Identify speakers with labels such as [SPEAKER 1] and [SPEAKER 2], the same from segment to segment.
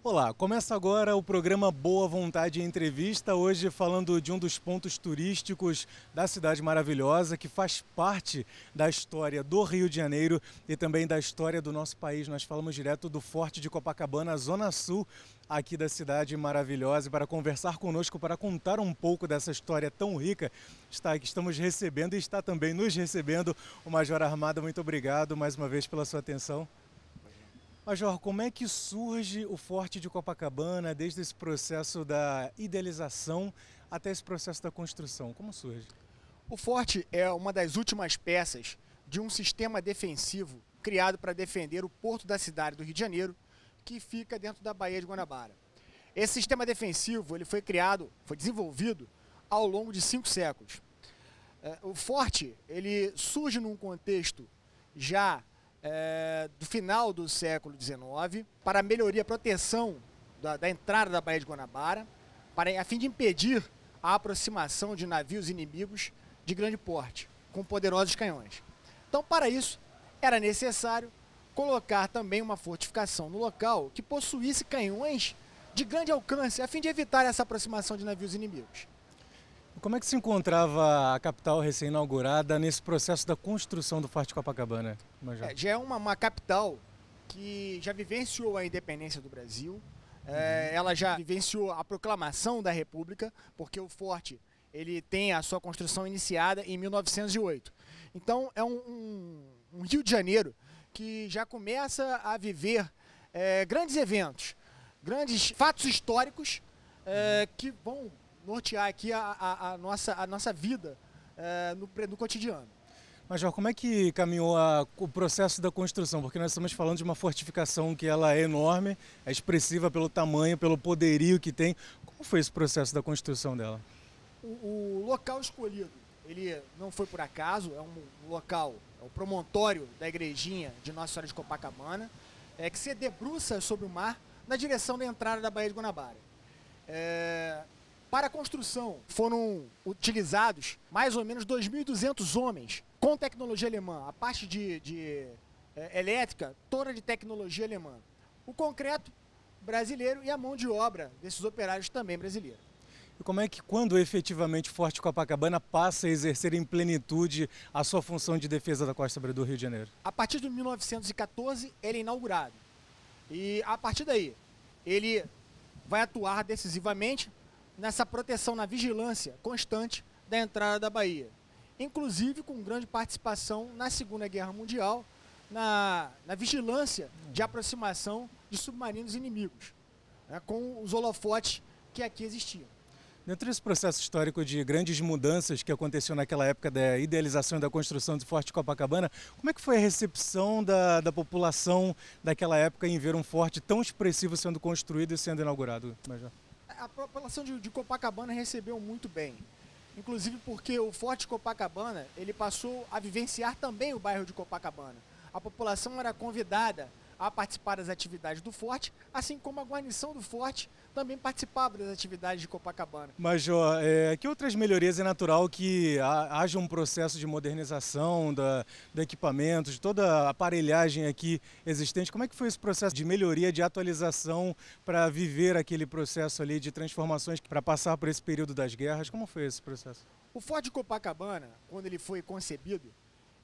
[SPEAKER 1] Olá, começa agora o programa Boa Vontade Entrevista, hoje falando de um dos pontos turísticos da cidade maravilhosa, que faz parte da história do Rio de Janeiro e também da história do nosso país. Nós falamos direto do Forte de Copacabana, zona sul aqui da cidade maravilhosa. E para conversar conosco, para contar um pouco dessa história tão rica, estamos recebendo e está também nos recebendo o Major Armada. Muito obrigado mais uma vez pela sua atenção. Major, como é que surge o Forte de Copacabana, desde esse processo da idealização até esse processo da construção? Como surge?
[SPEAKER 2] O forte é uma das últimas peças de um sistema defensivo criado para defender o porto da cidade do Rio de Janeiro, que fica dentro da Baía de Guanabara. Esse sistema defensivo ele foi desenvolvido ao longo de 5 séculos. O forte ele surge num contexto já do final do século XIX, para melhoria e proteção da entrada da Baía de Guanabara, a fim de impedir a aproximação de navios inimigos de grande porte, com poderosos canhões. Então, para isso, era necessário colocar também uma fortificação no local que possuísse canhões de grande alcance, a fim de evitar essa aproximação de navios inimigos.
[SPEAKER 1] Como é que se encontrava a capital recém-inaugurada nesse processo da construção do Forte Copacabana, Major?
[SPEAKER 2] Já é uma capital que já vivenciou a independência do Brasil, ela já vivenciou a proclamação da República, porque o forte ele tem a sua construção iniciada em 1908. Então é um Rio de Janeiro que já começa a viver grandes eventos, grandes fatos históricos que vão nortear aqui a nossa vida no cotidiano.
[SPEAKER 1] Major, como é que caminhou o processo da construção? Porque nós estamos falando de uma fortificação que ela é enorme, é expressiva pelo tamanho, pelo poderio que tem. Como foi esse processo da construção dela?
[SPEAKER 2] O local escolhido, ele não foi por acaso, é um local, é o promontório da igrejinha de Nossa Senhora de Copacabana, que se debruça sobre o mar na direção da entrada da Baía de Guanabara. Para a construção foram utilizados mais ou menos 2.200 homens com tecnologia alemã, a parte de elétrica toda de tecnologia alemã. O concreto brasileiro e a mão de obra desses operários também brasileira.
[SPEAKER 1] E como é que quando efetivamente o Forte Copacabana passa a exercer em plenitude a sua função de defesa da costa do Rio de Janeiro?
[SPEAKER 2] A partir de 1914 ele é inaugurado e a partir daí ele vai atuar decisivamente nessa proteção, na vigilância constante da entrada da Bahia. Inclusive com grande participação na Segunda Guerra Mundial, na vigilância de aproximação de submarinos inimigos, com os holofotes que aqui existiam.
[SPEAKER 1] Dentro desse processo histórico de grandes mudanças que aconteceu naquela época da idealização e da construção do Forte Copacabana, como é que foi a recepção da população daquela época em ver um forte tão expressivo sendo construído e sendo inaugurado, Major?
[SPEAKER 2] A população de Copacabana recebeu muito bem, inclusive porque o Forte Copacabana ele passou a vivenciar também o bairro de Copacabana. A população era convidada a participar das atividades do forte, assim como a guarnição do forte também participava das atividades de Copacabana.
[SPEAKER 1] Major, que outras melhorias é natural que haja um processo de modernização do equipamento, de toda a aparelhagem aqui existente? Como é que foi esse processo de melhoria, de atualização para viver aquele processo ali de transformações para passar por esse período das guerras? Como foi esse processo?
[SPEAKER 2] O Forte de Copacabana, quando ele foi concebido,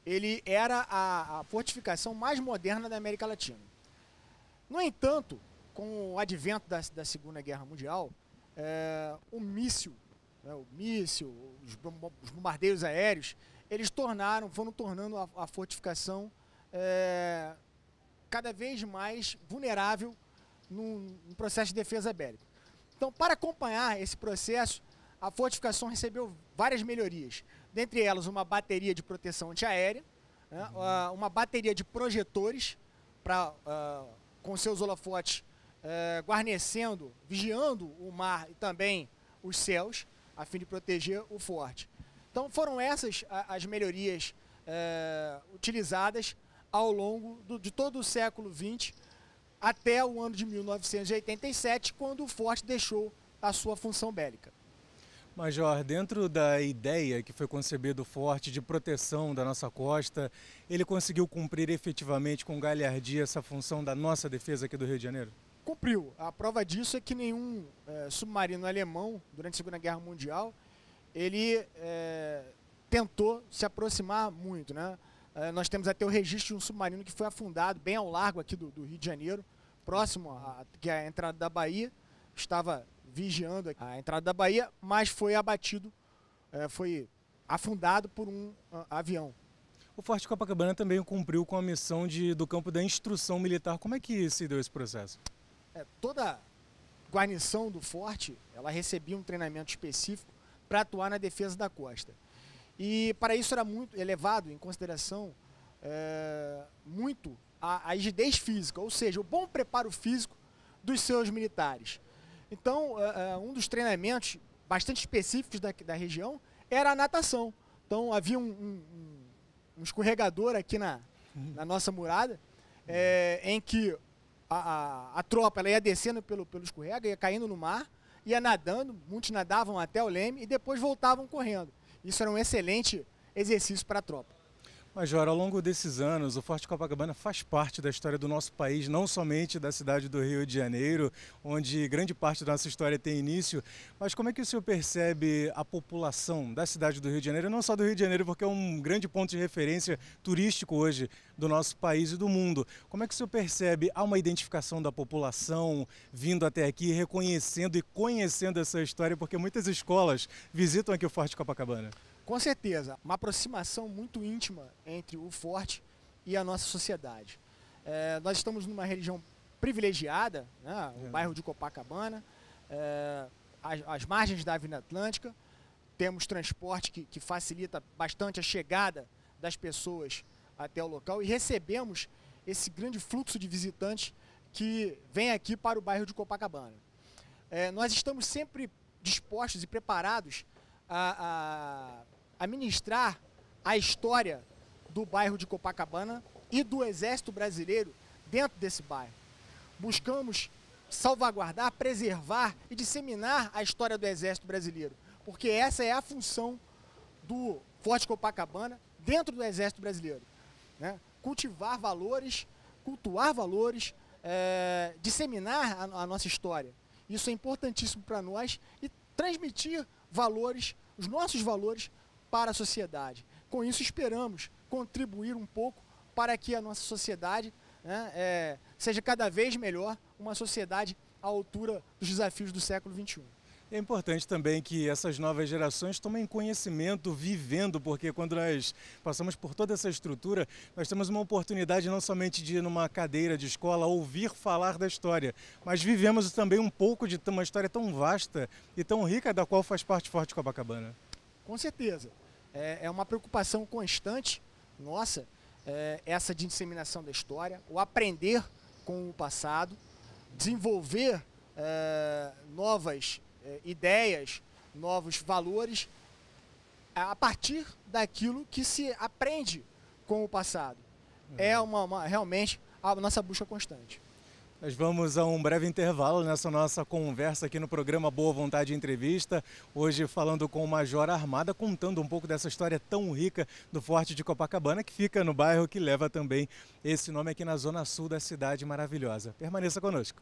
[SPEAKER 2] ele era a fortificação mais moderna da América Latina. No entanto, com o advento da Segunda Guerra Mundial, o míssil, os bombardeios aéreos, eles foram tornando a fortificação cada vez mais vulnerável no processo de defesa bélica. Então, para acompanhar esse processo, a fortificação recebeu várias melhorias, dentre elas uma bateria de proteção antiaérea, uma bateria de projetores com seus holofotes guarnecendo, vigiando o mar e também os céus, a fim de proteger o forte. Então foram essas as melhorias utilizadas ao longo de todo o século XX até o ano de 1987, quando o forte deixou a sua função bélica.
[SPEAKER 1] Major, dentro da ideia que foi concebido o forte de proteção da nossa costa, ele conseguiu cumprir efetivamente com galhardia essa função da nossa defesa aqui do Rio de Janeiro?
[SPEAKER 2] Cumpriu. A prova disso é que nenhum submarino alemão, durante a Segunda Guerra Mundial, ele tentou se aproximar muito, né? Nós temos até o registro de um submarino que foi afundado bem ao largo aqui do Rio de Janeiro, próximo que é a entrada da Bahia, estava vigiando a entrada da Bahia, mas foi abatido, foi afundado por um avião.
[SPEAKER 1] O Forte Copacabana também cumpriu com a missão do campo da instrução militar. Como é que se deu esse processo?
[SPEAKER 2] Toda guarnição do forte, ela recebia um treinamento específico para atuar na defesa da costa. E para isso era muito levado em consideração muito a rigidez física, ou seja, o bom preparo físico dos seus militares. Então, um dos treinamentos bastante específicos da região era a natação. Então, havia um escorregador aqui na nossa murada, em que a tropa ela ia descendo pelo escorrega, ia caindo no mar, ia nadando, muitos nadavam até o leme e depois voltavam correndo. Isso era um excelente exercício para a tropa.
[SPEAKER 1] Major, ao longo desses anos, o Forte Copacabana faz parte da história do nosso país, não somente da cidade do Rio de Janeiro, onde grande parte da nossa história tem início, mas como é que o senhor percebe a população da cidade do Rio de Janeiro, não só do Rio de Janeiro, porque é um grande ponto de referência turístico hoje do nosso país e do mundo. Como é que o senhor percebe há uma identificação da população vindo até aqui, reconhecendo e conhecendo essa história, porque muitas escolas visitam aqui o Forte Copacabana?
[SPEAKER 2] Com certeza, uma aproximação muito íntima entre o forte e a nossa sociedade. Nós estamos numa região privilegiada, né? O bairro de Copacabana, as margens da Avenida Atlântica, temos transporte que facilita bastante a chegada das pessoas até o local e recebemos esse grande fluxo de visitantes que vem aqui para o bairro de Copacabana. Nós estamos sempre dispostos e preparados a ministrar a história do bairro de Copacabana e do Exército Brasileiro dentro desse bairro. Buscamos salvaguardar, preservar e disseminar a história do Exército Brasileiro, porque essa é a função do Forte Copacabana dentro do Exército Brasileiro, né? Cultivar valores, cultuar valores, disseminar a nossa história. Isso é importantíssimo para nós e transmitir valores, os nossos valores, para a sociedade. Com isso, esperamos contribuir um pouco para que a nossa sociedade, né, seja cada vez melhor, uma sociedade à altura dos desafios do século XXI.
[SPEAKER 1] É importante também que essas novas gerações tomem conhecimento vivendo, porque quando nós passamos por toda essa estrutura, nós temos uma oportunidade não somente de ir numa cadeira de escola ouvir falar da história, mas vivemos também um pouco de uma história tão vasta e tão rica da qual faz parte Forte Copacabana.
[SPEAKER 2] Com certeza. É uma preocupação constante nossa, essa disseminação da história, o aprender com o passado, desenvolver novas ideias, novos valores a partir daquilo que se aprende com o passado. É realmente a nossa busca constante.
[SPEAKER 1] Nós vamos a um breve intervalo nessa nossa conversa aqui no programa Boa Vontade Entrevista. Hoje falando com o Major Armada, contando um pouco dessa história tão rica do Forte de Copacabana, que fica no bairro que leva também esse nome aqui na zona sul da cidade maravilhosa. Permaneça conosco.